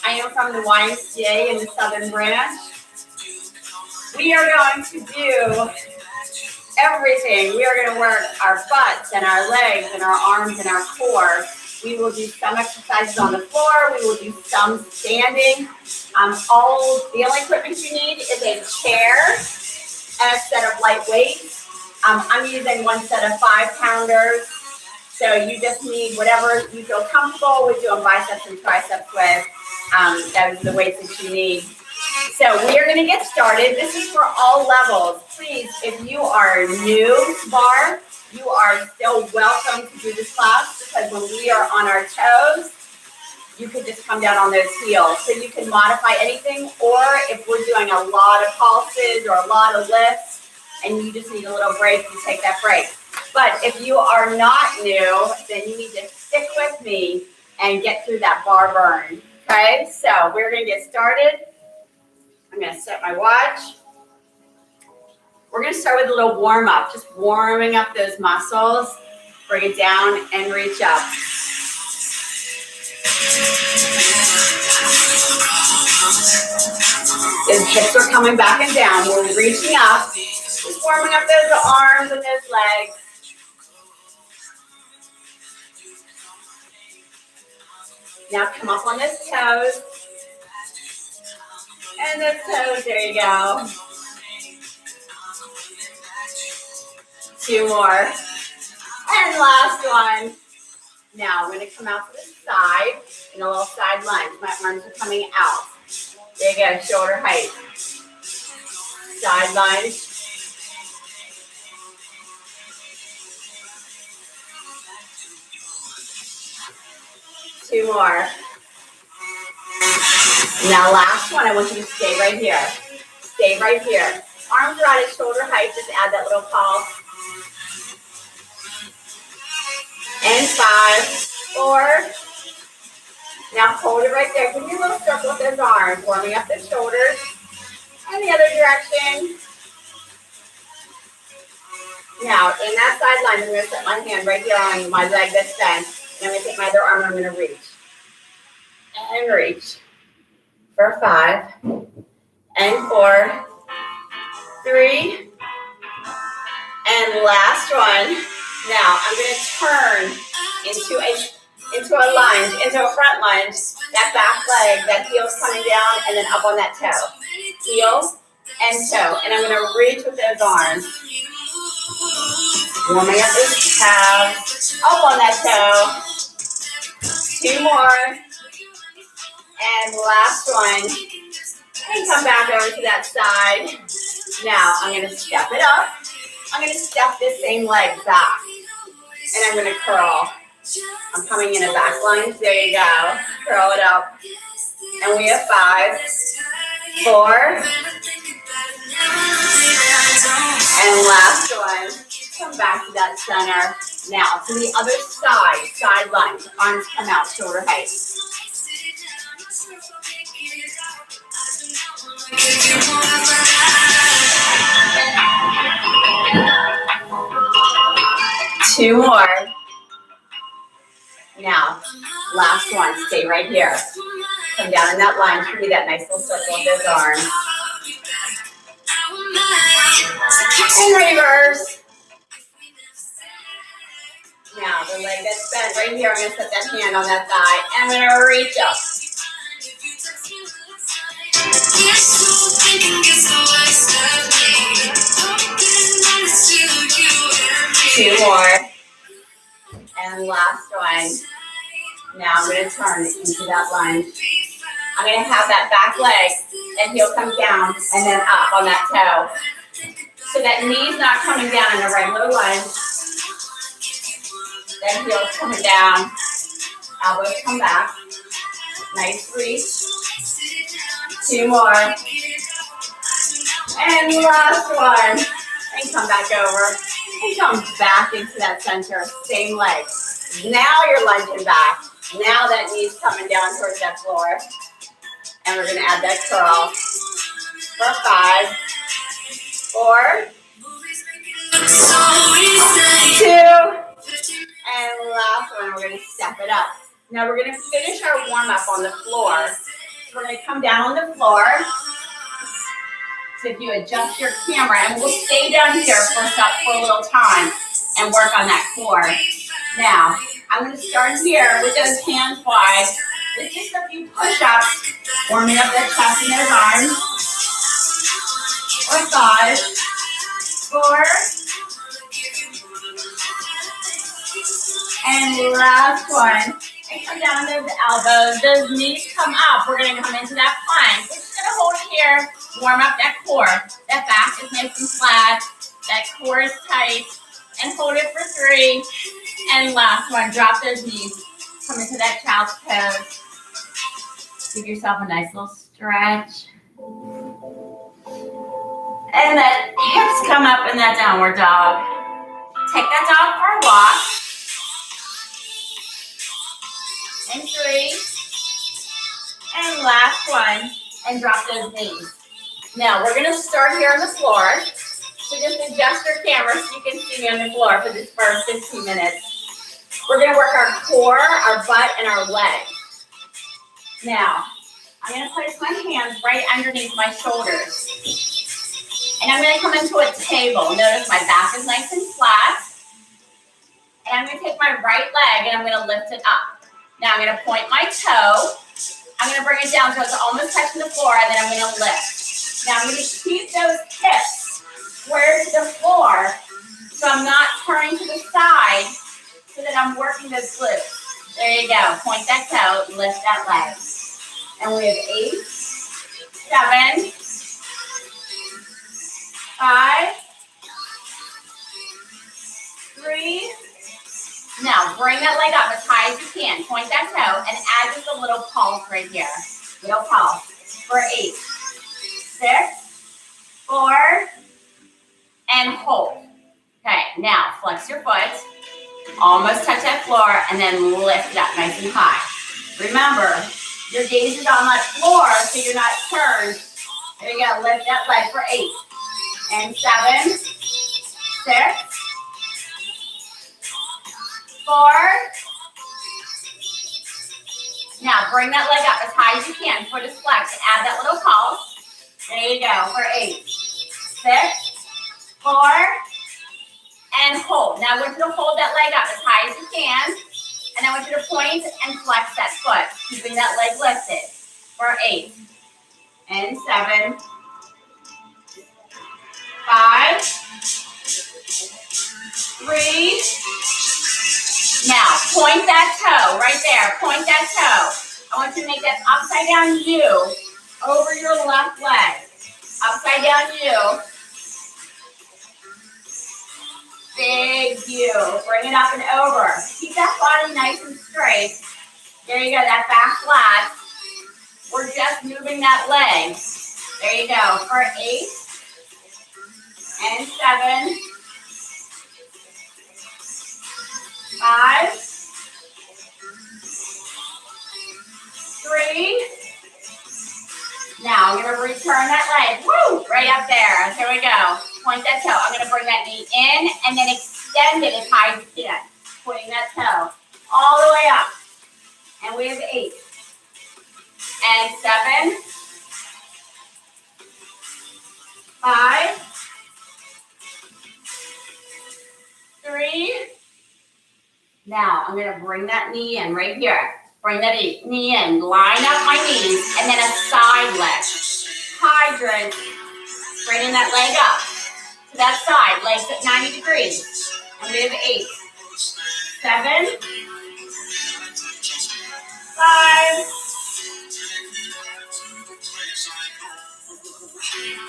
I am from the YMCA in the Southern Branch. We are going to do everything. We are going to work our butts and our legs and our arms and our core. We will do some exercises on the floor. We will do some standing. The only equipment you need is a chair and a set of light weights. I'm using one set of 5-pounders. So you just need whatever you feel comfortable with doing biceps and triceps with. Those are the weights that you need. So we are going to get started. This is for all levels. Please, if you are new to barre, you are still welcome to do this class because when we are on our toes, you can just come down on those heels. So you can modify anything, or if we're doing a lot of pulses or a lot of lifts and you just need a little break, you take that break. But if you are not new, then you need to stick with me and get through that barre burn. Okay, so we're going to get started. I'm going to set my watch. We're going to start with a little warm up, just warming up those muscles. Bring it down and reach up. Those hips are coming back and down. We're reaching up, just warming up those arms and those legs. Now come up on those toes. And those toes, there you go. 2 more. And last one. Now I'm going to come out to the side in a little side lunge. My arms are coming out. There you go, shoulder height. Side lunge. Two more. Now last one, I want you to stay right here. Stay right here. Arms are at shoulder height, just add that little pulse. And 5, 4. Now hold it right there. Give me a little circle with those arms, warming up the shoulders. And the other direction. Now, in that side lunge, I'm going to set my hand right here on my leg that's bent. And I'm going to take my other arm and I'm going to reach. And reach. For 5. And 4. 3. And last one. Now, I'm going to turn into a lunge, into a front lunge. That back leg, that heel's coming down, and then up on that toe. Heel and toe. And I'm going to reach with those arms. Warming up those calves. Up on that toe. 2 more. And last one. And come back over to that side. Now, I'm going to step it up. I'm going to step this same leg back. And I'm going to curl. I'm coming in a back lunge. There you go. Curl it up. And we have 5, 4. And last one. Come back to that center. Now, to the other side. Side lunge. Arms come out, shoulder height. Two more. Now, last one. Stay right here. Come down in that lunge. Give me that nice little circle with those arms. And reverse. Now, the leg that's bent right here, I'm going to set that hand on that thigh. And I'm going to reach up. Two more. And last one. Now I'm going to turn into that lunge. I'm going to have that back leg and heel come down and then up on that toe. So that knee's not coming down in a regular lunge. That heel's coming down. Elbows come back. Nice reach. 2 more. And last one. And come back over. And come back into that center. Same leg. Now you're lunging back. Now that knee's coming down towards that floor. And we're going to add that curl. For 5, 4, 2, and last one, we're going to step it up. Now we're going to finish our warm-up on the floor. we're going to come down on the floor. So if you adjust your camera, and we'll stay down here for a little time and work on that core. Now, I'm going to start here with those hands wide, with just a few push-ups, warming up that chest and those arms. Or 5, 4, and last one. And come down those elbows, those knees come up. We're going to come into that plank. We're just going to hold it here, warm up that core. That back is nice and flat. That core is tight. And hold it for 3. And last one, drop those knees. Come into that child's pose. Give yourself a nice little stretch. And then hips come up in that downward dog. Take that dog for a walk. And 3. And last one. And drop those knees. Now we're going to start here on the floor. So just adjust your camera so you can see me on the floor for this first 15 minutes. We're going to work our core, our butt, and our legs. Now, I'm going to place my hands right underneath my shoulders. And I'm going to come into a table. Notice my back is nice and flat. And I'm going to take my right leg and I'm going to lift it up. Now I'm going to point my toe. I'm going to bring it down so it's almost touching the floor, and then I'm going to lift. Now I'm going to keep those hips square to the floor so I'm not turning to the side so that I'm working those glutes. There you go. Point that toe, lift that leg. And we have 8, 7, 5, 3. Now bring that leg up as high as you can. Point that toe and add just a little pulse right here. Little pulse for 8, 6, 4, and hold. Okay, now flex your foot. Almost touch that floor and then lift it up nice and high. Remember, your gaze is on that floor so you're not turned. There you go, lift that leg for 8. And 7, 6, 4. Now bring that leg up as high as you can. Foot is flexed. Add that little pulse. There you go for 8, 6, 4, and hold. Now I want you to hold that leg up as high as you can. And I want you to point and flex that foot, keeping that leg lifted for 8, and 7, 5, 3. Now, point that toe right there. Point that toe. I want you to make that upside down U over your left leg. Upside down U. Big U. Bring it up and over. Keep that body nice and straight. There you go. That back flat. We're just moving that leg. There you go. For 8, and 7, 5, 3. Now I'm going to return that leg. Woo! Right up there. Here we go. Point that toe. I'm going to bring that knee in and then extend it as high as you can. Pointing that toe all the way up. And we have 8, and 7, 5, 3. Now, I'm going to bring that knee in right here. Bring that knee in. Line up my knees. And then a side leg. Hydrant. Bringing that leg up to that side. Legs at 90 degrees. And we have 8, 7, 5.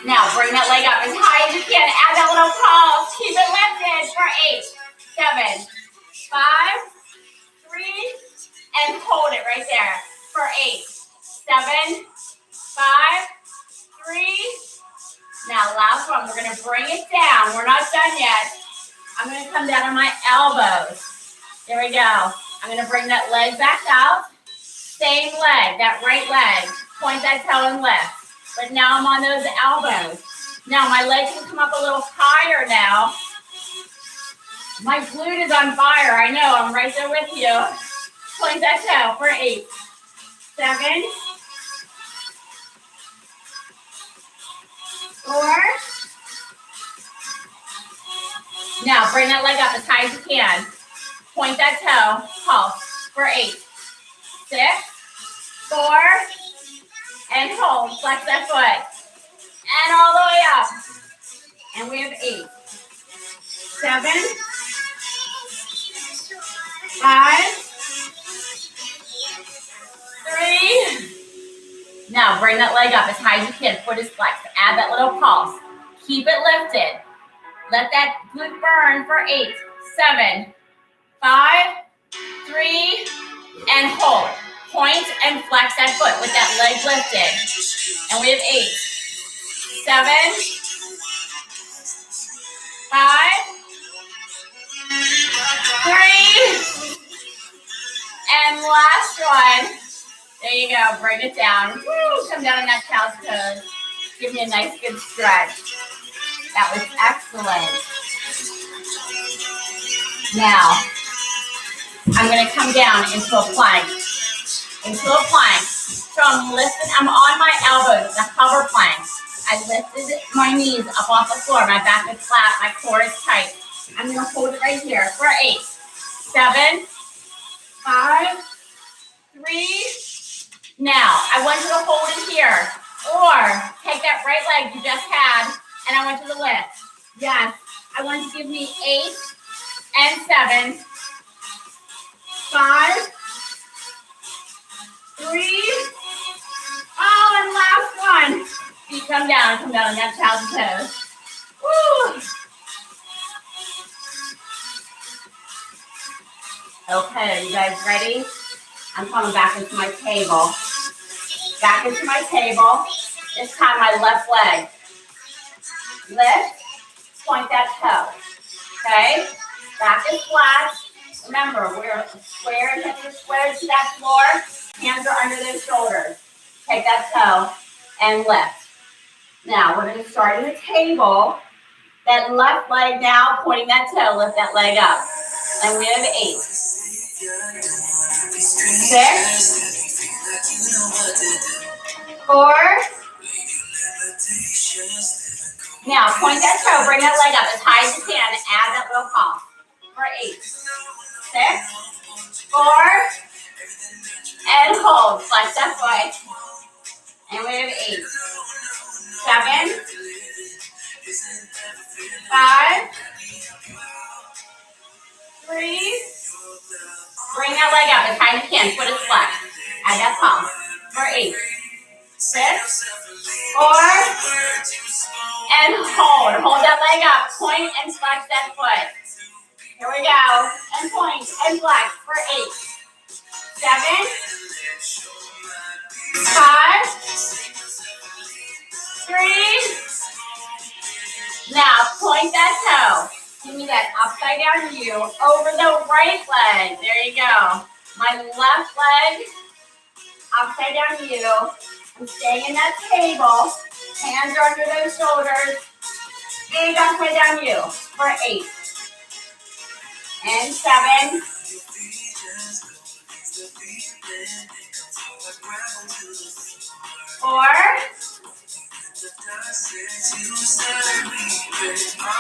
Now, bring that leg up as high as you can. Add that little pulse. Keep it lifted for 8, 7, 5, 3, and hold it right there for 8, 7, 5, 3. Now, last one. We're going to bring it down. We're not done yet. I'm going to come down on my elbows. There we go. I'm going to bring that leg back out. Same leg, that right leg. Point that toe and lift. But now I'm on those elbows. Now, my legs can come up a little higher now. My glute is on fire. I know. I'm right there with you. Point that toe for 8, 7, 4. Now bring that leg up as high as you can. Point that toe, pulse for 8. 6, 4, and hold. Flex that foot. And all the way up. And we have 8, 7, 5, 3. Now bring that leg up as high as you can. Foot is flexed. Add that little pulse. Keep it lifted. Let that glute burn for 8, 7, 5, 3, and hold. Point and flex that foot with that leg lifted. And we have 8, 7, 5, 3, and last one. There you go. Bring it down. Woo, come down on that cow's pose. Give me a nice good stretch. That was excellent. Now, I'm going to come down into a plank. So I'm on my elbows, the hover plank. I lifted my knees up off the floor. My back is flat. My core is tight. I'm going to hold it right here for 8, 7, 5, 3. Now, I want you to hold it here. Or take that right leg you just had, and I want you to lift. Yes. I want you to give me 8 and 7, 5, 3. Oh, and last one. Feet come down on that child's toes. Woo. Okay, are you guys ready? I'm coming back into my table. Back into my table. This time my left leg. Lift, point that toe. Okay? Back is flat. Remember, we're square, hips are square to that floor. Hands are under those shoulders. Take that toe and lift. Now, we're going to start in the table. That left leg now, pointing that toe, lift that leg up. And we have 8, 6, 4. Now, point that toe, bring that leg up as high as you can. Add that little pulse for 8, 6, 4, and hold. Flex that foot. And we have 8, 7, 5, 3. Bring that leg up as high as you can. Foot is flexed. Add that pulse for 8, 6, 4, and hold. Hold that leg up. Point and flex that foot. Here we go. And point and flex for 8, 7, 5, 3. Now point that toe. Give me that upside down view over the right leg. There you go. My left leg, upside down view. I'm staying in that table. Hands are under those shoulders. Big upside down view for 8, and 7, 4.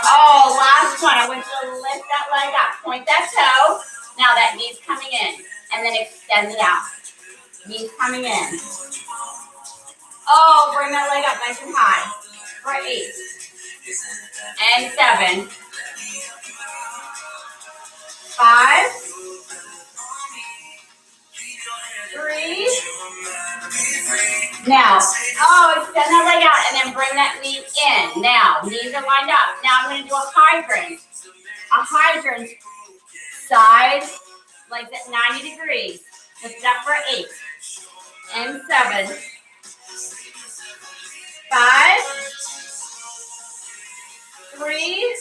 Oh, last one. I want you to lift that leg up. Point that toe. Now that knee's coming in. And then extend it out. Knees coming in. Oh, bring that leg up nice and high. For 8, and 7, 5, 3. Now, extend that leg out and then bring that knee in. Now, knees are lined up. Now I'm going to do a hydrant. A hydrant, side, legs at 90 degrees. Lift it up for 8, and 7, 5, 3.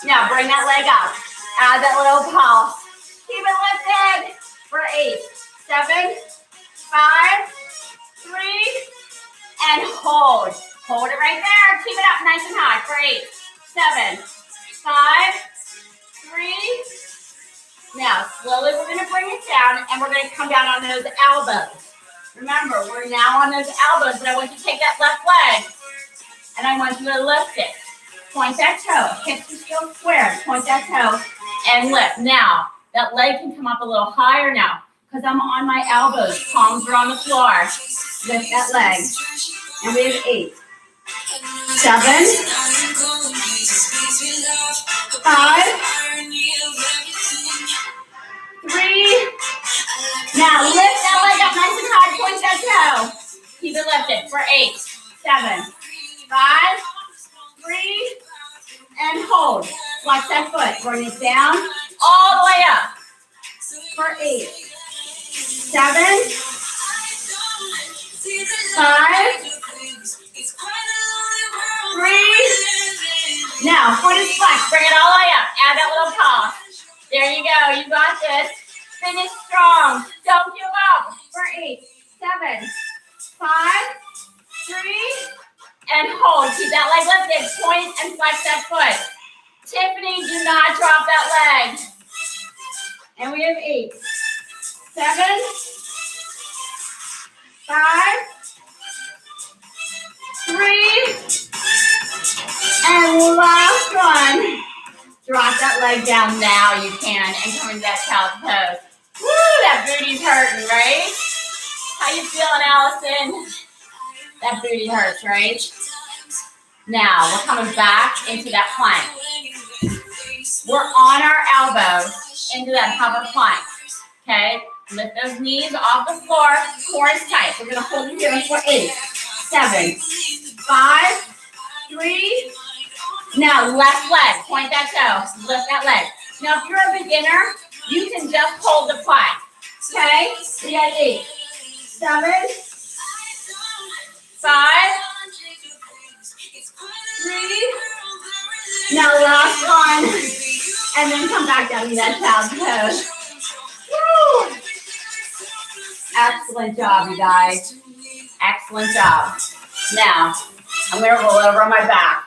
Now bring that leg up. Add that little pulse. Keep it lifted for 8, 7, 5, 3, and hold. Hold it right there. Keep it up nice and high for 8, 7, 5, 3. Now, slowly we're going to bring it down, and we're going to come down on those elbows. Remember, we're now on those elbows, but I want you to take that left leg, and and I want you to lift it. Point that toe, hips are still square, point that toe, and lift. Now, that leg can come up a little higher now, because I'm on my elbows, palms are on the floor. Lift that leg, and we have 8, 7, 5, 3. Now lift that leg up nice and high, point that toe. Keep it lifted for 8, 7, 5, 3, and hold. Flex that foot, bring it down, all the way up for 8, 7, 5, 3. Now, foot is flexed, bring it all the way up, add that little pause. There you go, you got this. Finish strong, don't give up for 8, 7, 5, 3, and hold. Keep that leg lifted, point and flex that foot. Tiffany, do not drop that leg. And we have 8, 7, 5, 3, and last one. Drop that leg down now, you can, and come into that child's pose. Woo, that booty's hurting, right? How you feeling, Allison? That booty hurts, right? Now, we're coming back into that plank. We're on our elbows into that hover plank, okay? Lift those knees off the floor, core is tight. We're gonna hold it here for 8, 7, 5, 3. Now, left leg, point that toe, lift that leg. Now, if you're a beginner, you can just hold the plank, okay? We got 8, 7, 5, 3. Now, last one, and then come back down to that child's pose. Woo! Excellent job, you guys. Excellent job. Now, I'm going to roll over on my back.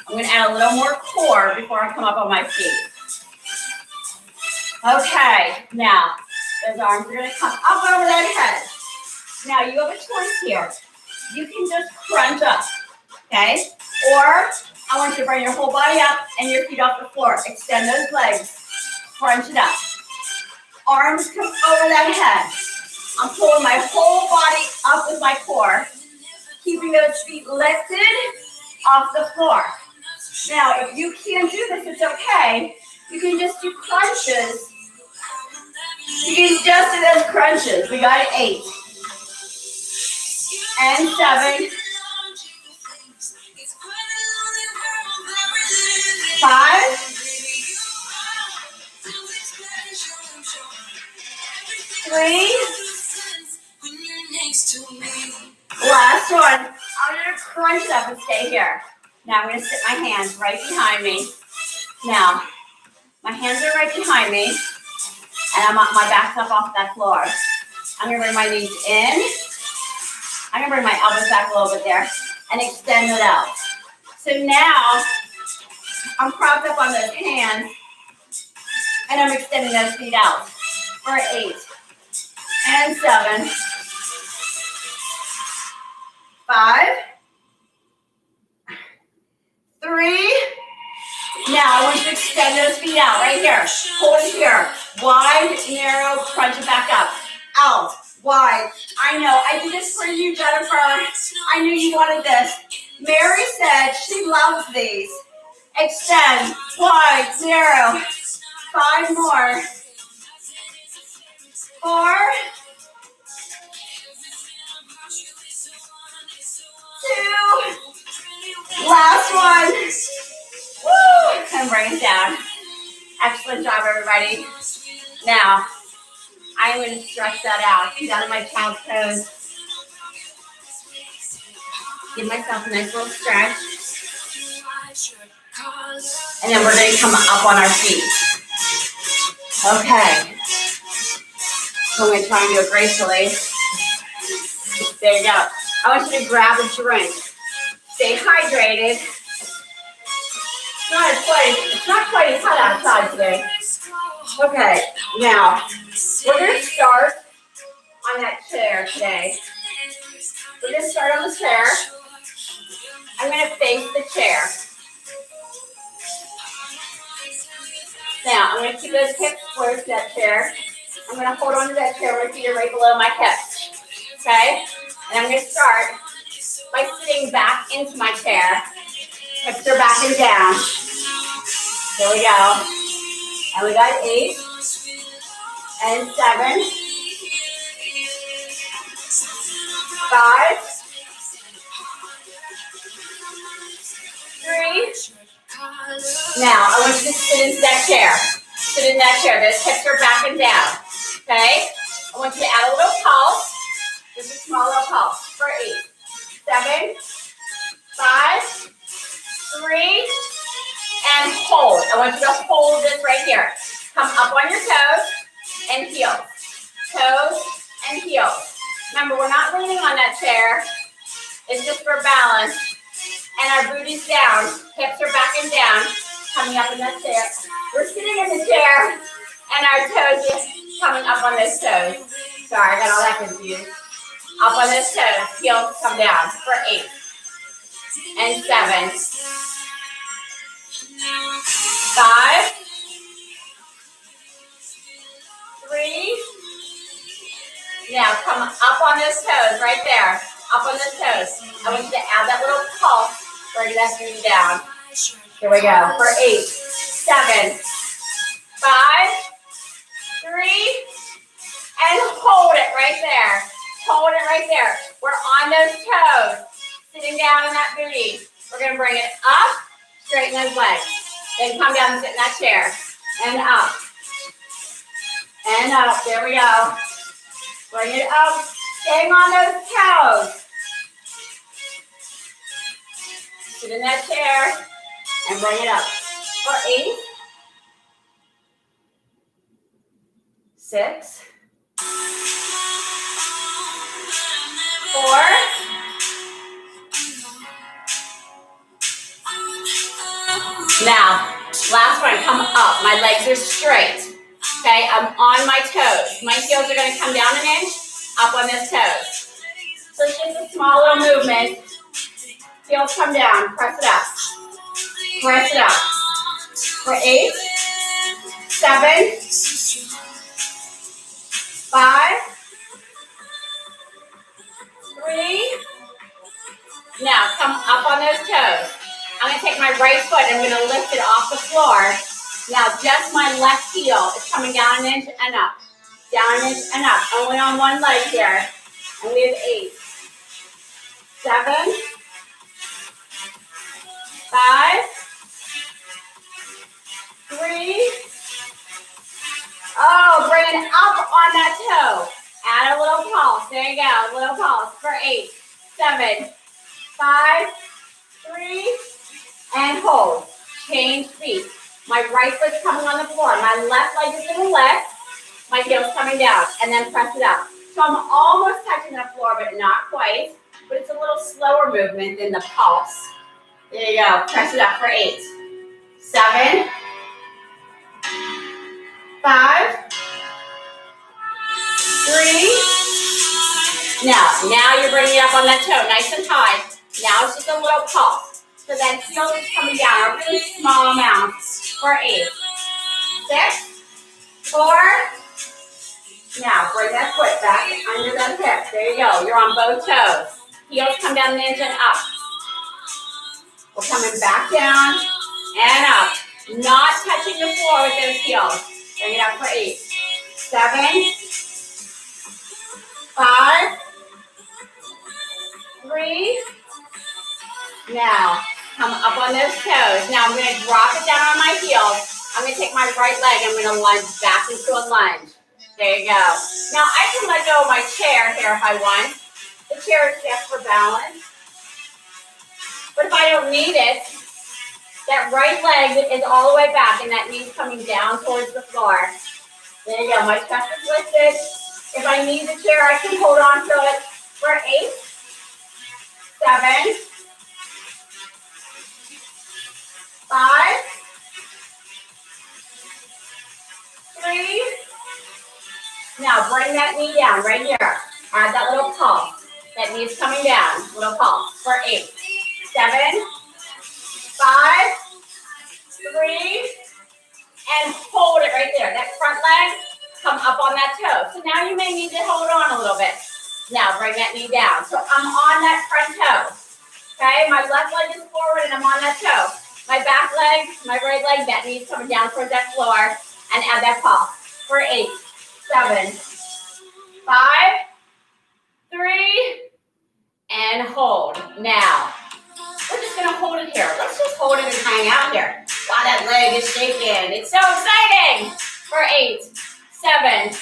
I'm going to add a little more core before I come up on my feet. Okay, now, those arms are going to come up over that head. Now, you have a choice here. You can just crunch up, okay? Or, I want you to bring your whole body up and your feet off the floor. Extend those legs. Crunch it up. Arms come over that head. I'm pulling my whole body up with my core. Keeping those feet lifted off the floor. Now, if you can't do this, it's okay. You can just do crunches. You can just do those crunches. We got 8. And 7. 5. 3. Last one. I'm going to crunch it up and stay here. Now I'm going to sit my hands right behind me. Now, my hands are right behind me, and my back's up off that floor. I'm going to bring my knees in. I'm going to bring my elbows back a little bit there and extend it out. So now, I'm propped up on those hands, and I'm extending those feet out for 8 and 7, 5, 3. Now I want you to extend those feet out right here. Hold it here. Wide, narrow, crunch it back up. Out, wide. I know. I did this for you, Jennifer. I knew you wanted this. Mary said she loves these. Extend, wide, narrow. 5 more. 4. 2. Last one. Woo! And bring it down. Excellent job, everybody. Now, I'm going to stretch that out. Down in my child's pose. Give myself a nice little stretch. And then we're going to come up on our feet. Okay. So I'm going to try and do it gracefully. There you go. I want you to grab a drink. Stay hydrated. It's not quite as hot outside today. Okay, now we're going to start on that chair today. We're going to start on the chair. I'm going to face the chair. Now, I'm going to keep those hips close to that chair. I'm going to hold on to that chair. My feet are right below my hips. Okay? And I'm going to start by sitting back into my chair. Hips are back and down. Here we go. And we got 8 and 7. 5, 3. Now, I want you to sit into that chair. Sit in that chair. Those hips are back and down. Okay? I want you to add a little pulse. Just a small little pulse for 8, 7, 5, 3, and hold. I want you to hold this right here. Come up on your toes and heels. Toes and heels. Remember, we're not leaning on that chair. It's just for balance. And our booty's down. Hips are back and down. Coming up in that chair. We're sitting in the chair. And our toes just coming up on those toes. Sorry, I got all that confused. Up on those toes. Heels come down for 8 and 7. 5, 3. Now come up on those toes right there. Up on those toes. I want you to add that little pulse. Bring that booty down. Here we go. For 8, 7, 5, 3, and hold it right there. Hold it right there. We're on those toes. Sitting down in that booty. We're going to bring it up. Straighten those legs. Then come down and sit in that chair. And up. And up. There we go. Bring it up. Staying on those toes. Sit in that chair. And bring it up. For 8, 6, 4, 3. Now, last one, come up. My legs are straight. Okay, I'm on my toes. My heels are going to come down an inch, up on those toes. So it's just a small little movement. Heels come down, press it up. Press it up. For 8, 7, 5, 3. Now, come up on those toes. I'm going to take my right foot and I'm going to lift it off the floor. Now, just my left heel is coming down an inch and up. Down an inch and up. Only on one leg here. And we have 8, 7, 5, 3. Oh, bring it up on that toe. Add a little pulse. There you go. A little pulse for 8, 7, 5, 3, and hold. Change feet. My right foot's coming on the floor. My left leg is going to lift. My heel's coming down. And then press it up. So I'm almost touching the floor, but not quite. But it's a little slower movement than the pulse. There you go. Press it up for 8, 7, 5, 3. Now you're bringing it up on that toe, nice and high. Now it's just a little pulse. So that heel is coming down, a really small amount for 8, 6, 4. Now bring that foot back under that hip. There you go. You're on both toes. Heels come down an inch and up. We're coming back down and up. Not touching the floor with those heels. Bring it up for 8, 7, 5, 3. Now, come up on those toes. Now, I'm going to drop it down on my heels. I'm going to take my right leg. I'm going to lunge back into a lunge. There you go. Now, I can let go of my chair here if I want. The chair is just for balance. But if I don't need it, that right leg is all the way back and that knee's coming down towards the floor. There you go. My chest is lifted. If I need the chair, I can hold on to it for 8, 7, 5, 3. Now bring that knee down right here. Add that little pulse. That knee's coming down. Little pulse for 8, 7, 5, 3, and hold it right there. That front leg, come up on that toe. So now you may need to hold on a little bit. Now bring that knee down. So I'm on that front toe. Okay, my left leg is forward and I'm on that toe. My back leg, my right leg, that knee's coming down towards that floor, and add that pulse for 8, 7, 5, 3, and hold. Now, we're just gonna hold it here. Let's just hold it and hang out here while that leg is shaking. It's so exciting. For 8, 7,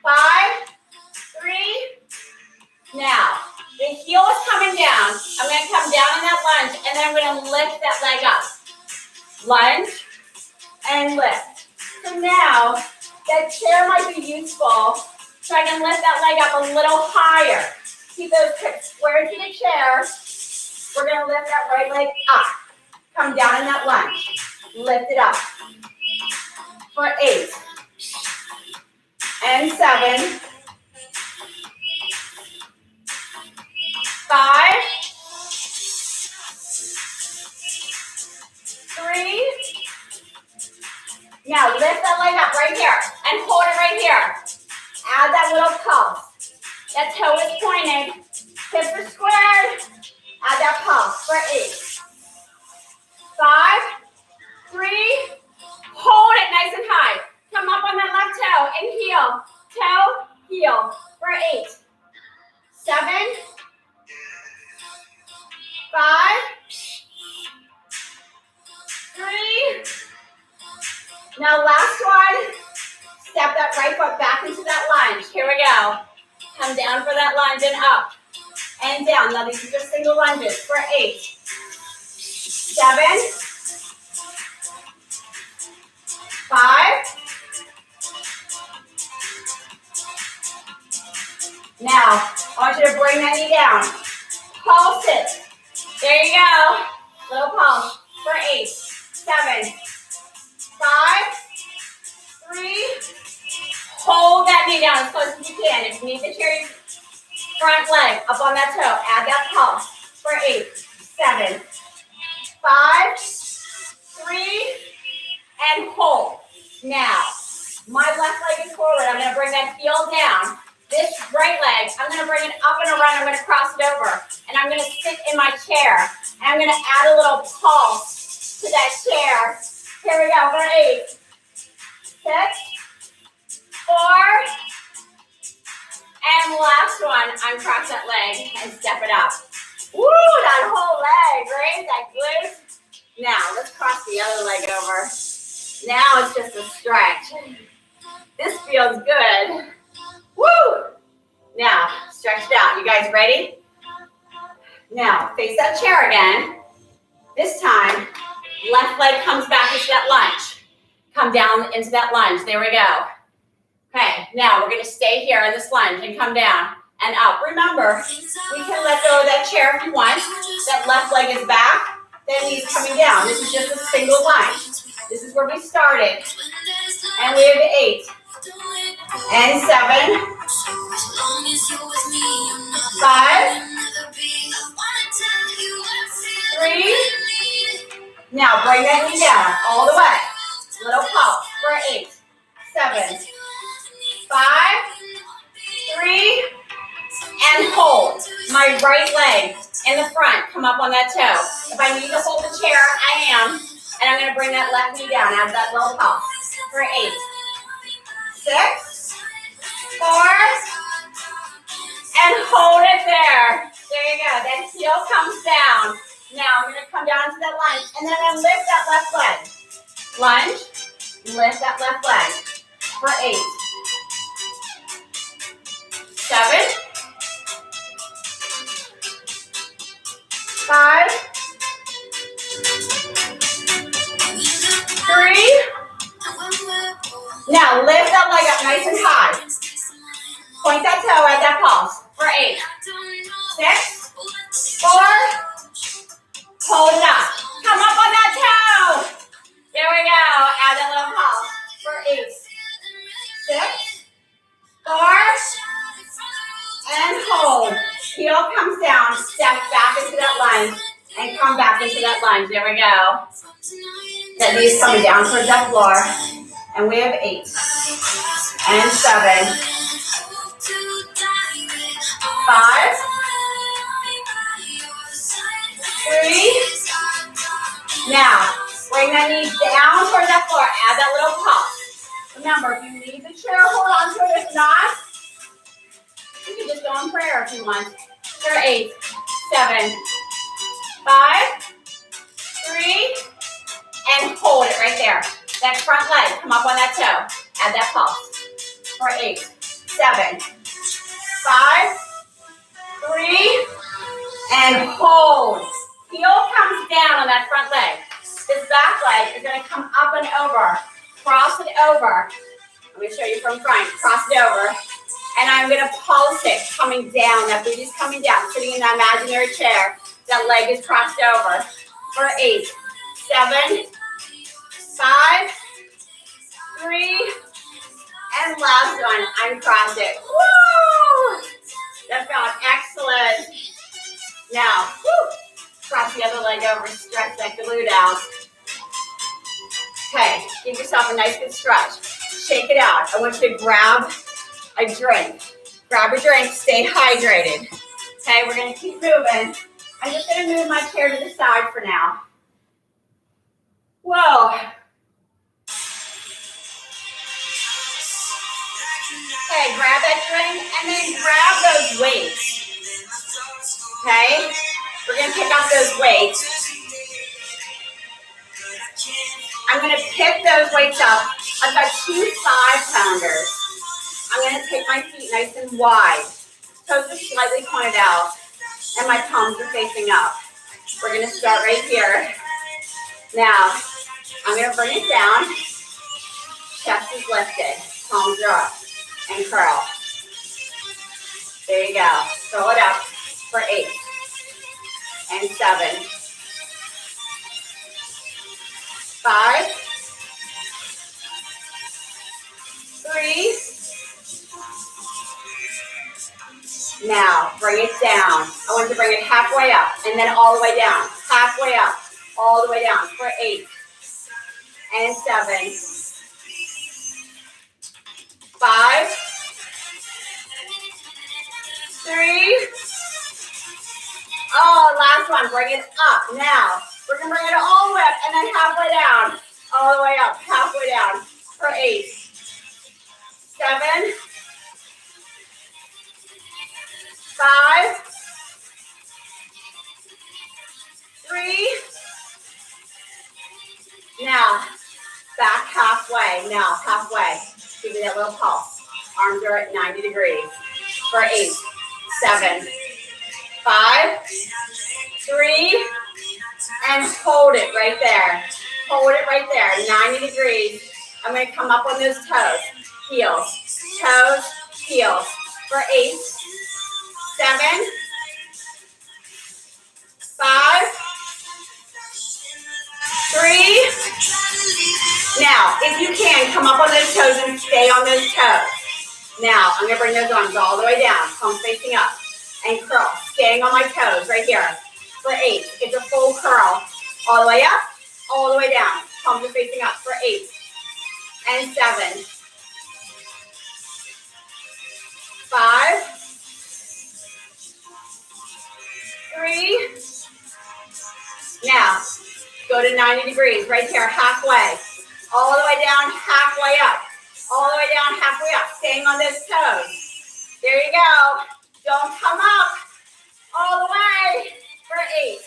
5, 3. Now, the heel is coming down. I'm gonna come down in that lunge, and then I'm gonna lift that leg up. Lunge and lift. So now, that chair might be useful, so I can lift that leg up a little higher. Keep those hips square to the chair. We're gonna lift that right leg up. Come down in that lunge. Lift it up. For 8, and 7, 5, 3. Now lift that leg up right here and hold it right here. Add that little pulse. That toe is pointed. Hips are squared. Add that pulse for 8, 5, 3. Hold it nice and high. Come up on that left toe and heel. Toe, heel for 8, 7, 5, 3. Now last one. Step that right foot back into that lunge. Here we go. Come down for that lunge and up and down. Now these are just single lunges for 8, 7, 5. Now, I want you to bring that knee down. Pulse it. There you go. Little pulse for 8, 7, 5, 3. Hold that knee down as close as you can. If you need to carry your front leg up on that toe, add that pulse for 8, 7, 5, 3, and hold. Now, my left leg is forward. I'm going to bring that heel down. This right leg, I'm going to bring it up and around. I'm going to cross it over. And I'm going to sit in my chair. And I'm going to add a little pulse to that chair. Here we go for 8, 6, 4, and last one, uncross that leg and step it up. Woo, that whole leg, right? That glute. Now, let's cross the other leg over. Now it's just a stretch. This feels good. Woo! Now, stretch it out. You guys ready? Now, face that chair again. This time, left leg comes back into that lunge. Come down into that lunge. There we go. Okay, now we're going to stay here in this lunge and come down and up. Remember, we can let go of that chair if you want. That left leg is back. That knee's coming down. This is just a single lunge. This is where we started. And we have 8, and 7, 5, 3. Now bring that knee down all the way. Little pulse for 8, 7, 5, 3, and hold. My right leg in the front. Come up on that toe. If I need to hold the chair, I am. And I'm going to bring that left knee down. Add that little pulse for 8, 6, 4, and hold it there. There you go. That heel comes down. Now I'm going to come down to that lunge, and then I'm going to lift that left leg. Lunge, lift that left leg for 8, 7, 5, 3. Now lift that leg up nice and high. Point that toe at that pulse for 8, 6, 4. Hold it up. Come up on that toe. There we go. Add that little pulse for 8, 6, 4, and hold. Heel comes down. Step back into that lunge And come back into that lunge. There we go. That knee's coming down towards that floor. And we have 8. And 7. 5. 3. Now, bring that knee down towards that floor. Add that little pulse. Remember, if you need the chair, hold on to it. If not, you can just go in prayer if you want. For 8, 7, 5, 3, and hold it right there. That front leg, come up on that toe. Add that pulse. For 8, 7, 5, 3, and hold. Heel comes down on that front leg. This back leg is going to come up and over. Cross it over. I'm going to show you from front. Cross it over. And I'm going to pulse it coming down. That booty's coming down. Sitting in that imaginary chair. That leg is crossed over. For 8, 7, 5, 3, and last one. Uncross it. Woo! That felt excellent. Now, woo! Cross the other leg over. Stretch that glute out. Okay, give yourself a nice good stretch. Shake it out. I want you to grab a drink. Grab a drink, stay hydrated. Okay, we're gonna keep moving. I'm just gonna move my chair to the side for now. Whoa. Okay, grab that drink and then grab those weights. Okay, we're gonna pick up those weights. I'm going to pick those weights up. I've got 2 5-pounders. I'm going to take my feet nice and wide. Toes are slightly pointed out. And my palms are facing up. We're going to start right here. Now, I'm going to bring it down. Chest is lifted. Palms are up. And curl. There you go. Throw it up for 8. And 7. 5, 3. Now, bring it down. I want you to bring it halfway up and then all the way down. Halfway up, all the way down for 8 and 7. 5, 3. Oh, last one. Bring it up. Now, we're going to bring it all the way up and then halfway down. All the way up, halfway down for 8, 7, 5, 3. Now, back halfway. Now, halfway. Give me that little pulse. Arms are at 90 degrees for 8, 7, 5, 3, and hold it right there. Hold it right there, 90 degrees. I'm going to come up on those toes. Heels, toes, heels. For 8, 7, 5, 3. Now, if you can, come up on those toes and stay on those toes. Now, I'm going to bring those arms all the way down. Palms facing up. And curl. Staying on my toes right here. For 8, it's a full curl. All the way up, all the way down. Palms are facing up for 8 and 7, 5, 3. Now, go to 90 degrees right here, halfway. All the way down, halfway up. All the way down, halfway up. Staying on those toes. There you go. Don't come up. All the way for 8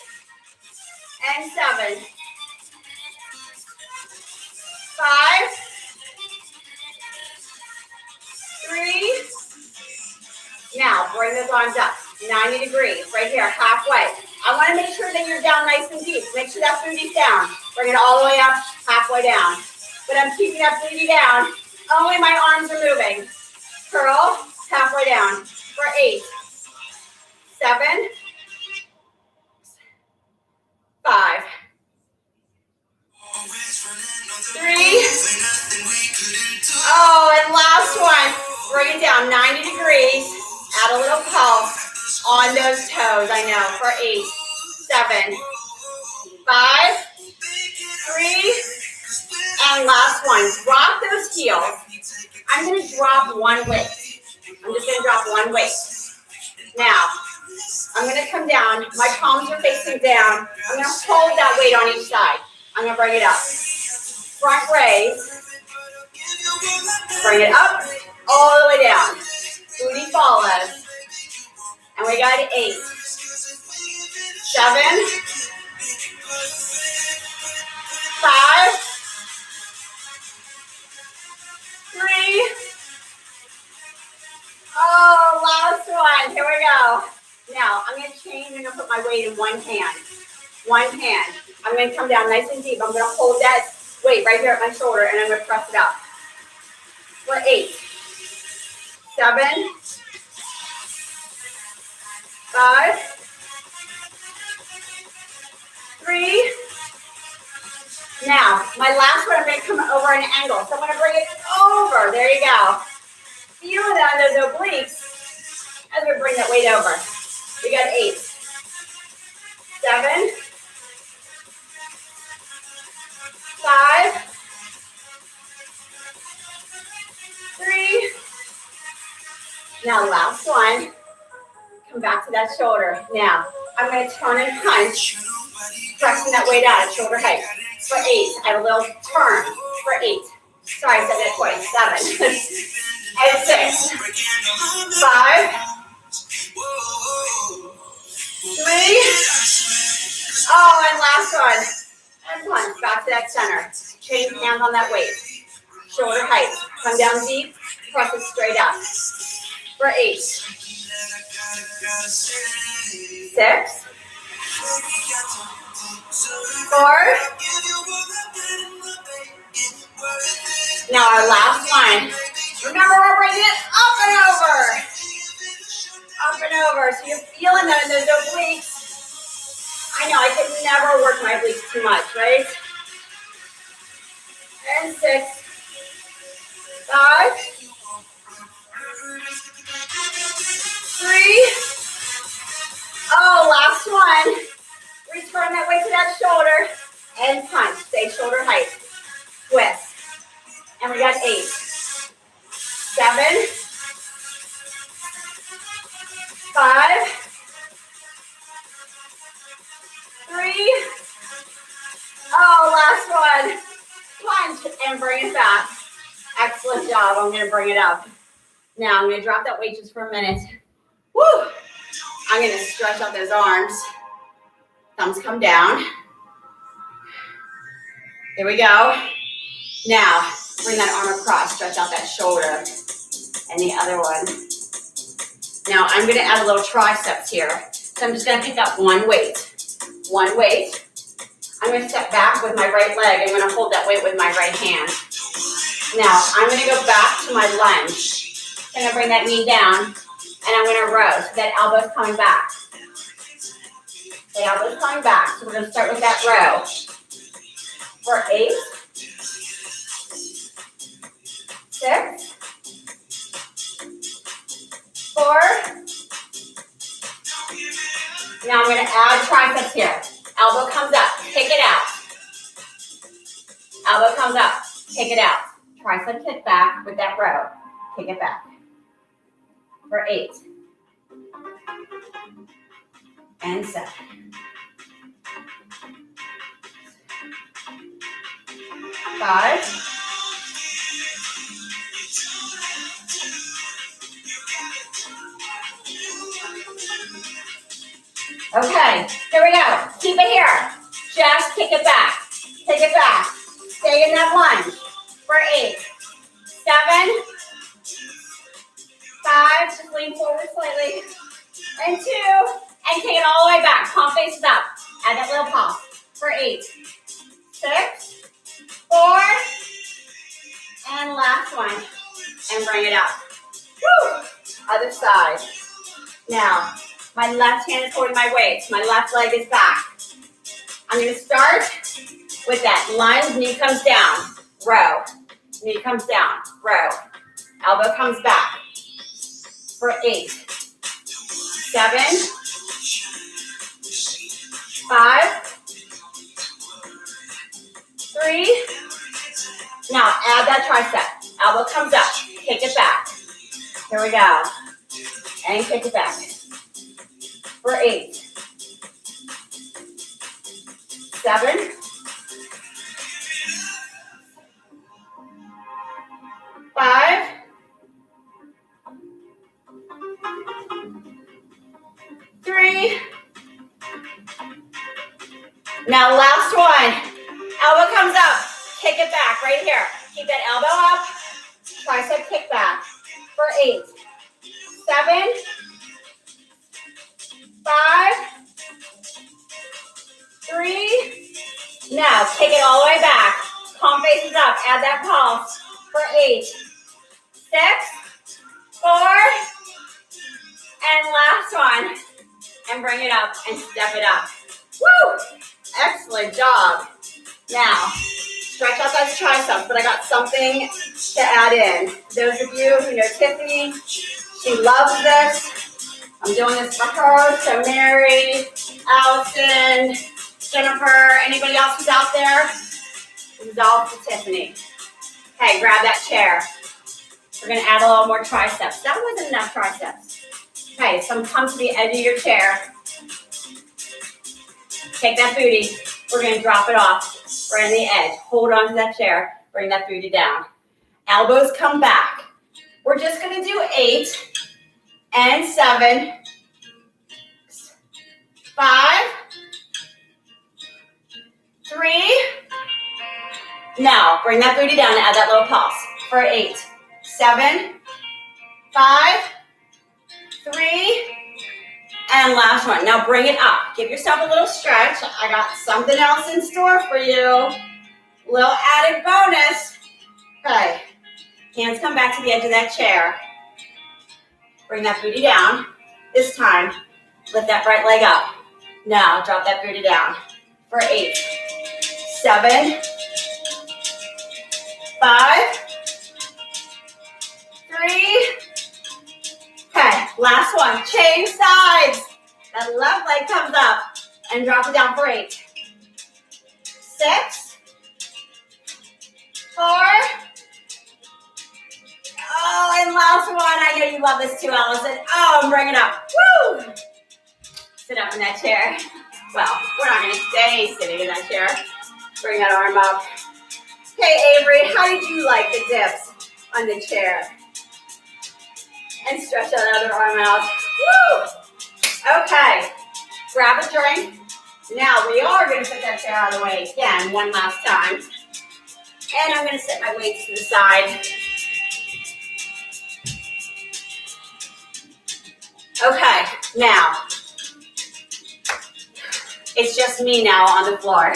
and 7, 5, 3. Now, bring those arms up. 90 degrees, right here, halfway. I want to make sure that you're down nice and deep. Make sure that booty's down. Bring it all the way up, halfway down. But I'm keeping that booty down. Only my arms are moving. Curl, halfway down. For 8, 7, 5, 3. Oh, and last one. Bring it down 90 degrees. Add a little pulse on those toes. I know. For 8, 7, 5, 3, and last one. Drop those heels. I'm going to drop one weight. I'm just going to drop one weight. Now, I'm going to come down. My palms are facing down. I'm going to hold that weight on each side. I'm going to bring it up. Front raise. Bring it up all the way down. Booty follows. And we got 8, 7, 5, 3. Oh, last one. Here we go. Now, I'm going to change. I'm going to put my weight in one hand. One hand. I'm going to come down nice and deep. I'm going to hold that weight right here at my shoulder, and I'm going to press it up. For 8, 7, 5, 3. Now, my last one, I'm going to come over an angle. So I'm going to bring it over. There you go. Feel that on those obliques as we bring that weight over. We got 8, 7, 5, 3. Now, last one. Come back to that shoulder. Now, I'm going to turn and punch, pressing that weight out at shoulder height. For 8, I have a little turn. For 8. Sorry, I said that twice. 7. And 6. 5. 3. Oh, and last one. And punch back to that center. Change hands on that weight. Shoulder height. Come down deep. Press it straight up. For 8. 6. 4. Now our last one. Remember, we're bringing it up and over. Up and over. So you're feeling that in those obliques. I know, I could never work my obliques too much, right? And 6. 5. 3. Oh, last one. Return that weight to that shoulder. And punch. Stay shoulder height. Twist. And we got 8. 7. 5. 3. Oh, last one. Punch and bring it back. Excellent job. I'm going to bring it up. Now I'm going to drop that weight just for a minute. Woo! I'm going to stretch out those arms. Thumbs come down. Here we go. Now, bring that arm across. Stretch out that shoulder. And the other one. Now, I'm going to add a little triceps here. So I'm just going to pick up one weight. One weight. I'm going to step back with my right leg. I'm going to hold that weight with my right hand. Now, I'm going to go back to my lunge. I'm going to bring that knee down, and I'm going to row. So that elbow's coming back. The elbow's coming back. So we're going to start with that row. For 8, 6, 4. Now I'm going to add triceps here. Elbow comes up, kick it out. Elbow comes up, kick it out. Tricep kick back with that row. Kick it back. For 8. And 7. 5. Okay, here we go. Keep it here. Just kick it back. Kick it back. Stay in that lunge. For 8. 7. 5. Just lean forward slightly. And 2. And take it all the way back. Palm faces up. Add that little pause. For 8. 6. 4. And last one. And bring it up. Woo! Other side. Now, my left hand is holding my weights. My left leg is back. I'm going to start with that lunge. Knee comes down. Row. Knee comes down. Row. Elbow comes back. For 8. 7. 5. 3. Now add that tricep. Elbow comes up. Kick it back. Here we go. And kick it back. For 8. 7. 5. 3. Now last one. Elbow comes up. Kick it back right here. Keep that elbow up. Tricep kick back. For 8. 7. 5. 3. Now take it all the way back. Palm faces up. Add that pulse. For 8. 6. 4. And last one. And bring it up and step it up. Woo! Excellent job. Now, stretch out those triceps, but I got something to add in. Those of you who know Tiffany, she loves this. I'm doing this for her, so Mary, Allison, Jennifer, anybody else who's out there, this is all for Tiffany. Okay, grab that chair. We're gonna add a little more triceps. That wasn't enough triceps. Okay, so come to the edge of your chair. Take that booty. We're going to drop it off right on the edge. Hold on to that chair. Bring that booty down. Elbows come back. We're just going to do 8 and 7, 5, 3. Now, bring that booty down and add that little pulse. For 8, 7, 5, 3, and last one. Now bring it up. Give yourself a little stretch. I got something else in store for you. A little added bonus. Okay. Hands come back to the edge of that chair. Bring that booty down. This time, lift that right leg up. Now drop that booty down. For 8, 7, 5, 3. Okay, last one. Change sides. That left leg comes up and drop it down for 8. 6, 4. Oh, and last one. I know you love this too, Allison. Oh, and bring it up. Woo! Sit up in that chair. Well, we're not going to stay sitting in that chair. Bring that arm up. Okay, Avery, how did you like the dips on the chair? And stretch that other arm out. Woo! Okay, grab a drink. Now we are going to put that chair out of the way again, one last time. And I'm going to set my weights to the side. Okay, now, it's just me now on the floor.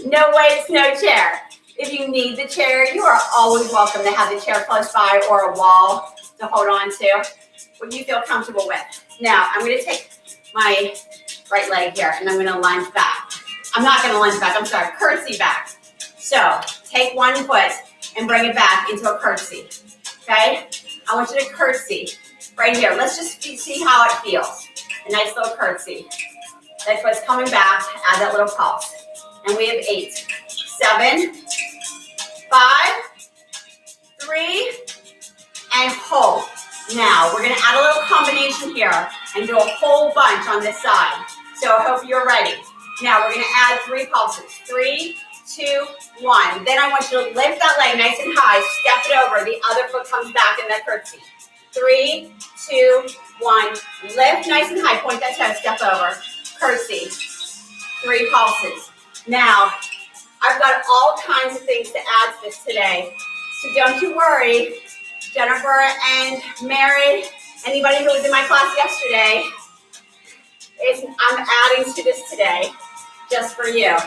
No weights, no chair. If you need the chair, you are always welcome to have the chair close by or a wall to hold on to, what you feel comfortable with. Now, I'm going to take my right leg here, and I'm going to lunge back. I'm not going to lunge back, I'm sorry, curtsy back. So, take one foot and bring it back into a curtsy, okay? I want you to curtsy right here. Let's just see how it feels. A nice little curtsy. That foot's coming back, add that little pulse. And we have 8, 7, 5, 3, and hold. Now, we're going to add a little combination here and do a whole bunch on this side. So I hope you're ready. Now, we're going to add 3 pulses. 3, 2, 1. Then I want you to lift that leg nice and high. Step it over. The other foot comes back in that curtsy. 3, 2, 1. Lift nice and high. Point that toe. Step over. Curtsy. 3 pulses. Now, I've got all kinds of things to add to this today. So don't you worry. Jennifer and Mary, anybody who was in my class yesterday, I'm adding to this today just for you.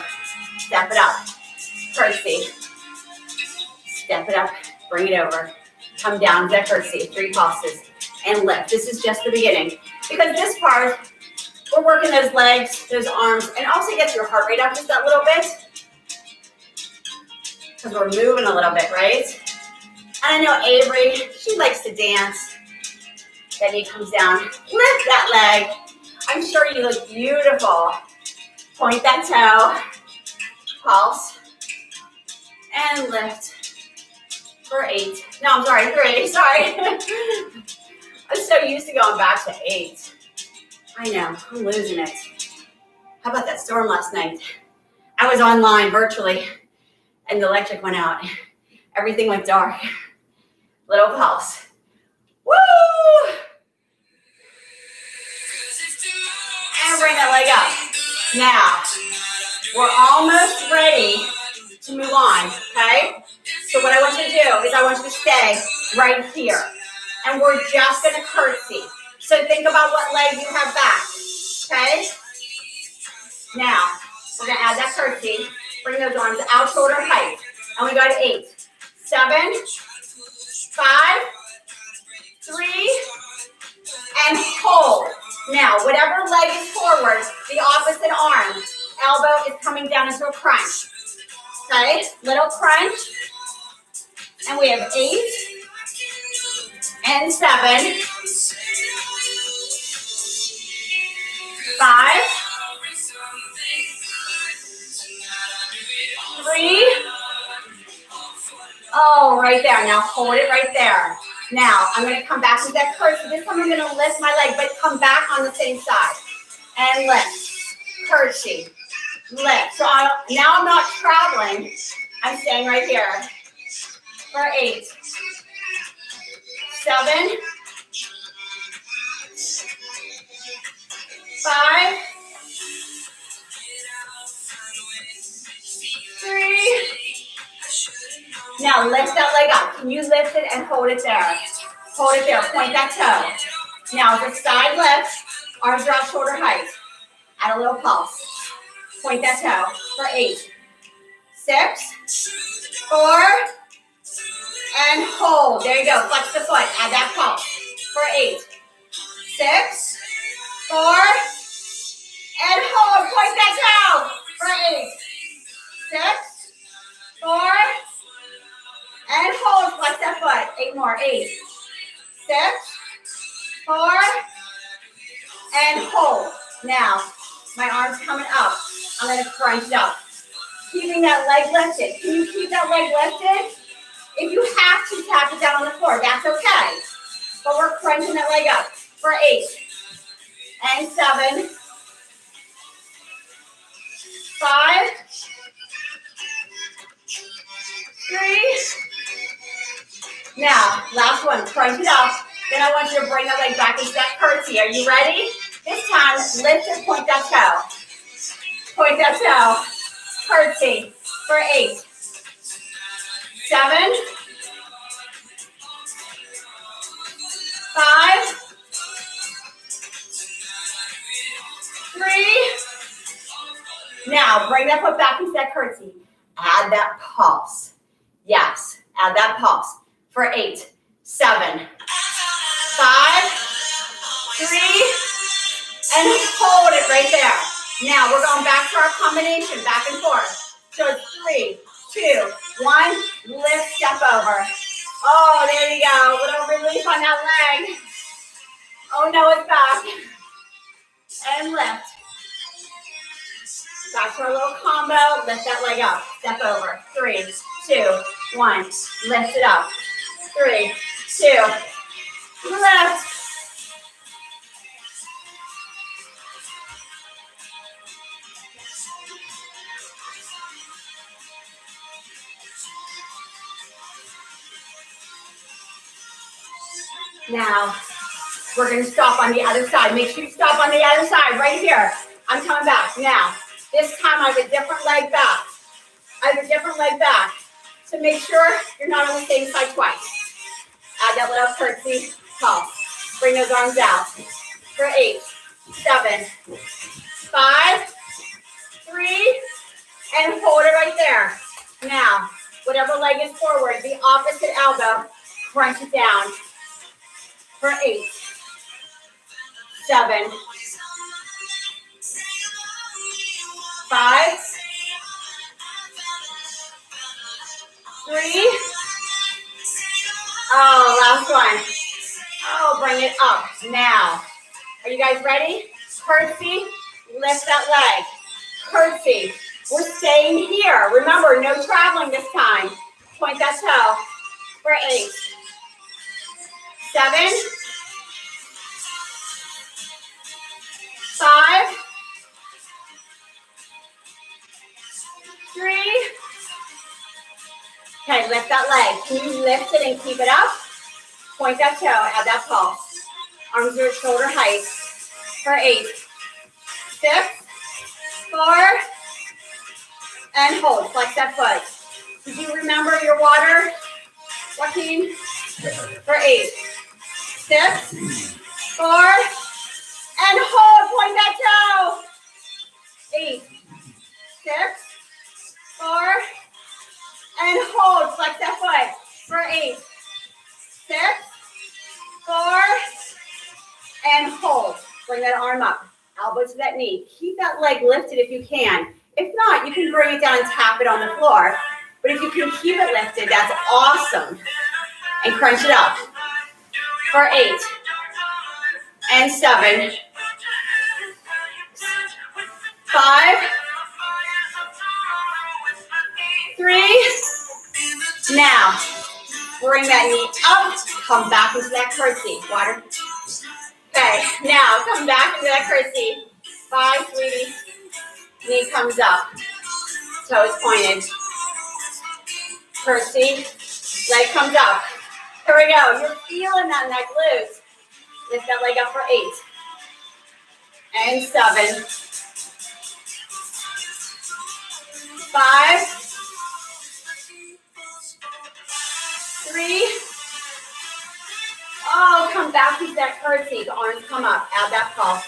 Step it up. Curtsy. Step it up. Bring it over. Come down to that curtsy. 3 pulses. And lift. This is just the beginning. Because this part, we're working those legs, those arms, and also gets your heart rate up just that little bit. Because we're moving a little bit, right? And I know Avery, she likes to dance. Then he comes down, lift that leg. I'm sure you look beautiful. Point that toe, pulse, and lift for 8. No, I'm sorry, 3, sorry. I'm so used to going back to 8. I know, I'm losing it. How about that storm last night? I was online virtually, and the electric went out. Everything went dark. Little pulse. Woo! And bring that leg up. Now, we're almost ready to move on, okay? So what I want you to do is I want you to stay right here. And we're just going to curtsy. So think about what leg you have back, okay? Now, we're going to add that curtsy. Bring those arms out shoulder height. And we go to 8, 7, 5, 3, and hold. Now, whatever leg is forward, the opposite arm, elbow is coming down into a crunch. Okay, little crunch. And we have 8 and 7, 5, 3. Oh, right there. Now hold it right there. Now, I'm going to come back with that curtsy. This time I'm going to lift my leg, but come back on the same side. And lift. Curtsy. Lift. So now I'm not traveling. I'm staying right here. For 8. 7. 5. 3. Now lift that leg up. Can you lift it and hold it there? Hold it there. Point that toe. Now the side lift. Arms are out shoulder height. Add a little pulse. Point that toe for 8. 6. 4. And hold. There you go. Flex the foot. Add that pulse for 8. 6. 4. And hold. Point that toe for 8. 6. 4. And hold. Flex that foot. 8 more. 8. 6. 4. And hold. Now, my arm's coming up. I'm going to crunch it up. Keeping that leg lifted. Can you keep that leg lifted? If you have to, tap it down on the floor. That's okay. But we're crunching that leg up for 8. And 7. 5. 3. Now, last one. Crunch it up. Then I want you to bring that leg back into that curtsy. Are you ready? This time, lift and point that toe. Point that toe. Curtsy for 8. 7. 5. 3. Now, bring that foot back into that curtsy. Add that pulse. Yes, add that pulse for 8. 7. 5. 3. And hold it right there. Now, we're going back to our combination, back and forth. So it's 3, 2, 1. Lift, step over. Oh, there you go. Little relief on that leg. Oh, no, it's back. And lift. Back to our little combo. Lift that leg up. Step over. 3, 2, 1. Lift it up. 3, 2. Lift. Now, we're going to stop on the other side. Make sure you stop on the other side right here. I'm coming back. Now, this time I have a different leg back. I have a different leg back. So make sure you're not on the same side twice. Add that little curtsy pulse. Bring those arms out for 8, 7, 5, 3, and hold it right there. Now, whatever leg is forward, the opposite elbow, crunch it down for 8, 7, 5, 3. Oh, last one. Oh, bring it up. Now, are you guys ready? Curtsy, lift that leg. Curtsy, We're staying here. Remember, no traveling this time. Point that toe for 8, 7, 5, 3. Okay, lift that leg. Can you lift it and keep it up? Point that toe, add that pulse. Arms are at shoulder height for 8, 6, 4, and hold. Flex that foot. Did you remember your water, Joaquin? For 8, 6, 4, and hold. Point that toe. 8, 6, 4, and hold. Flex that foot for 8, 6, 4, and hold. Bring that arm up. Elbow to that knee. Keep that leg lifted if you can. If not, you can bring it down and tap it on the floor. But if you can keep it lifted, that's awesome. And crunch it up for 8 and 7, 5, 3. Now, bring that knee up. Come back into that curtsy. Water. Okay, now come back into that curtsy. 5, sweetie. Knee comes up. Toe is pointed. Curtsy. Leg comes up. Here we go. You're feeling that neck loose. Lift that leg up for 8. And 7. 5. 3. Oh, come back to that curtsy. The arms come up. Add that pulse.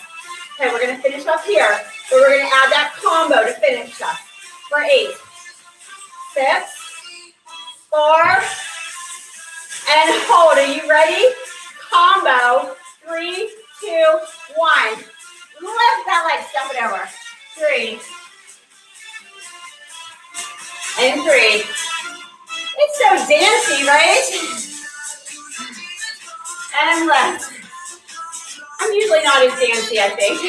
Okay, we're going to finish up here. But we're going to add that combo to finish up. For 8. 6. 4. And hold. Are you ready? Combo. 3, 2, 1. Lift that leg. Step it over. 3. And 3. It's so dancey, right? And left. I'm usually not as dancey, I think.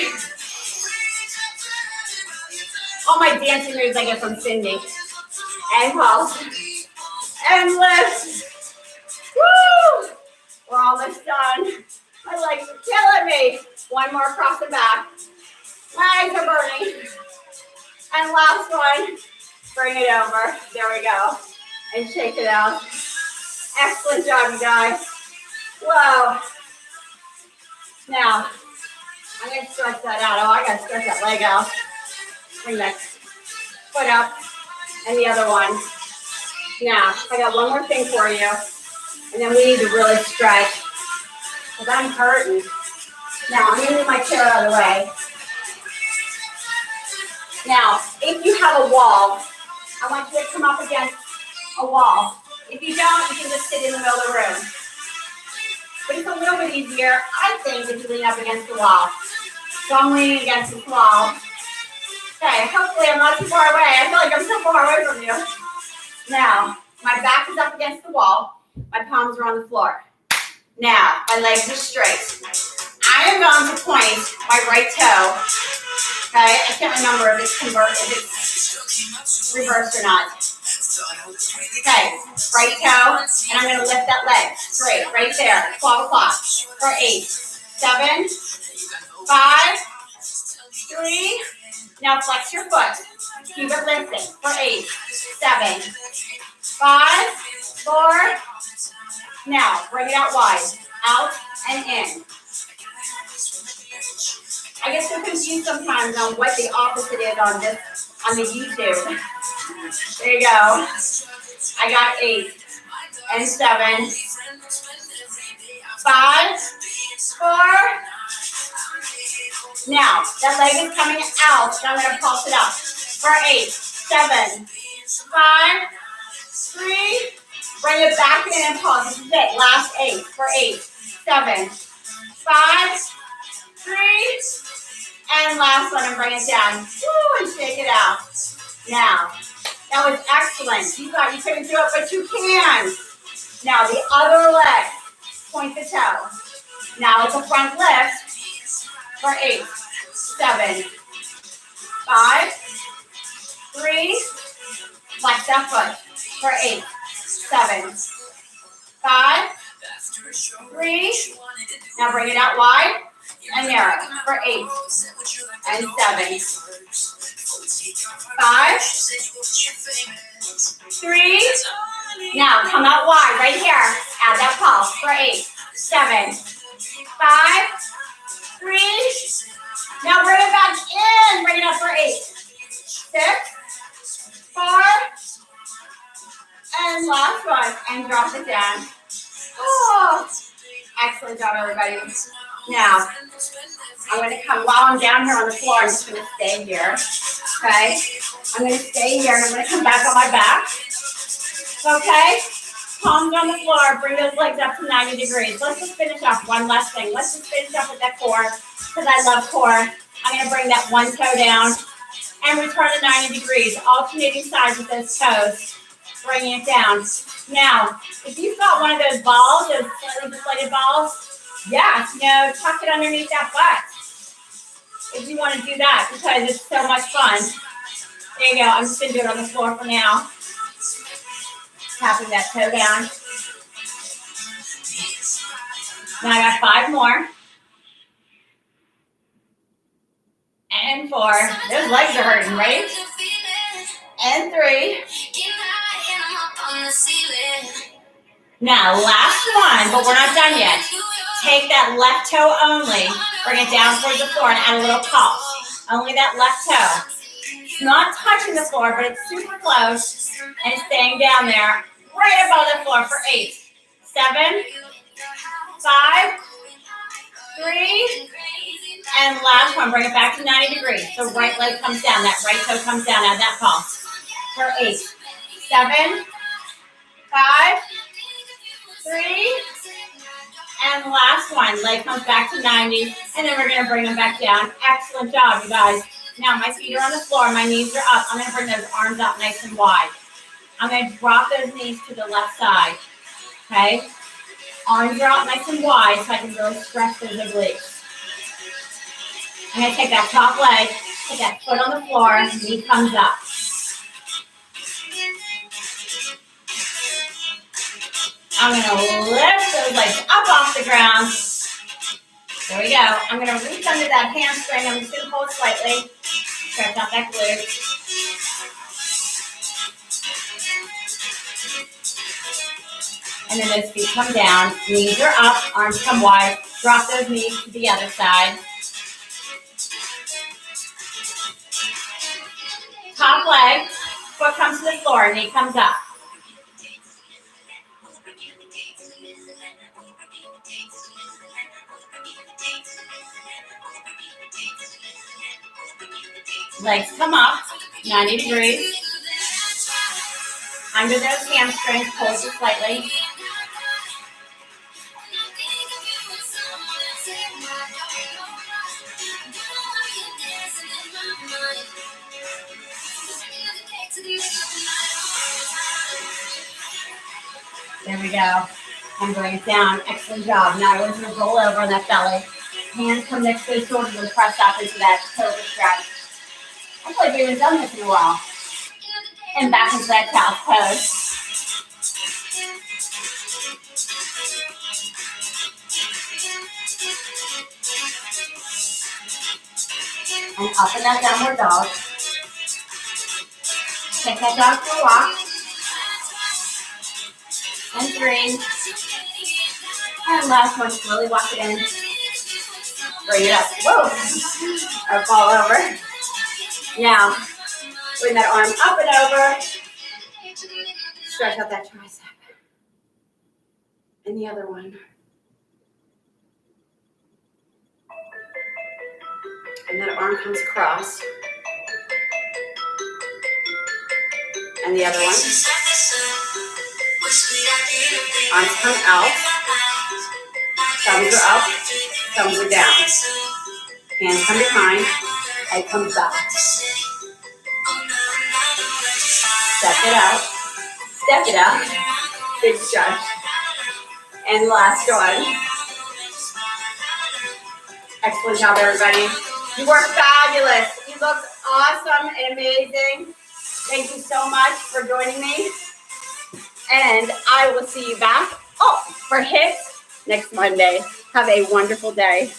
All my dancing moves I get from Cindy. And pulse. And lift. Woo! We're almost done. My legs are killing me. One more across the back. Legs are burning. And last one. Bring it over. There we go. And shake it out. Excellent job, you guys. Whoa. Now, I'm going to stretch that out. Oh, I got to stretch that leg out. Bring that foot up. And the other one. Now, I got one more thing for you. And then we need to really stretch. Because I'm hurting. Now, I'm going to move my chair out of the way. Now, if you have a wall, I want you to come up against a wall. If you don't, you can just sit in the middle of the room. But it's a little bit easier, I think, if you lean up against the wall. So I'm leaning against this wall. Okay, hopefully I'm not too far away. I feel like I'm so far away from you. Now, my back is up against the wall. My palms are on the floor. Now, my legs are straight. I am going to point my right toe. Okay, I can't remember if it's reversed or not. Okay, right toe, and I'm going to lift that leg straight, right there, 12 o'clock, for 8, 7, 5, 3, now flex your foot, keep it lifted, for 8, 7, 5, 4, now bring it out wide, out and in. I get so confused sometimes on what the opposite is on the YouTube. There you go. I got 8 and 7, 5, 4. Now that leg is coming out, so I'm going to pulse it up for 8, 7, 5, 3. Bring it back in and pulse. This is it. Last 8 for 8, 7, 5, 3. And last one, and bring it down. Woo, and shake it out. Now, that was excellent. You thought you couldn't do it, but you can. Now, the other leg. Point the toe. Now, it's a front lift for 8, 7, 5, 3, flex that foot for 8, 7, 5, 3, now bring it out wide and narrow for 8 and 7, 5, 3, now come out wide right here, add that pulse for 8, 7, 5, 3, now bring it back in, bring it up for 8, 6, 4, and last one, and drop it down. Oh, excellent job, everybody. Now, I'm going to come, while I'm down here on the floor, I'm just going to stay here, okay? I'm going to stay here, and I'm going to come back on my back, okay? Palms on the floor, bring those legs up to 90 degrees. Let's just finish off one last thing. Let's just finish up with that core, because I love core. I'm going to bring that one toe down and return to 90 degrees, alternating sides with those toes, bringing it down. Now, if you've got one of those balls, those slightly deflated balls, yes, tuck it underneath that butt if you want to do that, because it's so much fun. There you go. I'm just going to do it on the floor for now. Tapping that toe down. Now I got 5 more. And 4. Those legs are hurting, right? And 3. Now, last one, but we're not done yet. Take that left toe only, bring it down towards the floor and add a little pulse. Only that left toe. It's not touching the floor, but it's super close and staying down there right above the floor for 8, 7, 5, 3, and last one, bring it back to 90 degrees. The right leg comes down, that right toe comes down, add that pulse for 8, 7, 5, 3, and last one, leg comes back to 90, and then we're going to bring them back down. Excellent job, you guys. Now my feet are on the floor, my knees are up. I'm going to bring those arms up nice and wide. I'm going to drop those knees to the left side, okay? Arms are out nice and wide so I can really stretch those obliques. I'm going to take that top leg, put that foot on the floor, knee comes up. I'm going to lift those legs up off the ground. There we go. I'm going to reach under that hamstring. I'm just going to pull it slightly. Stretch out that glute. And then those feet come down. Knees are up. Arms come wide. Drop those knees to the other side. Top leg. Foot comes to the floor. Knee comes up. Legs come up, 90 degrees. Under those hamstrings, pull just slightly. There we go. And bring it down. Excellent job. Now we're going to roll over on that belly. Hands come next to the shoulders and press up into that pelvic stretch. I feel like we haven't done this in a while. And back into that child's pose. And up in that downward dog. Take that dog for a walk. And 3. And last one, slowly walk it in. Bring it up. Whoa. Or fall over. Now, bring that arm up and over. Stretch out that tricep. And the other one. And that arm comes across. And the other one. Arms come out. Thumbs are up. Thumbs are down. Hands come behind. Head comes up. Step it out. Step it out. Big stretch. And last one. Excellent job, everybody. You work fabulous. You look awesome and amazing. Thank you so much for joining me. And I will see you back for HIIT next Monday. Have a wonderful day.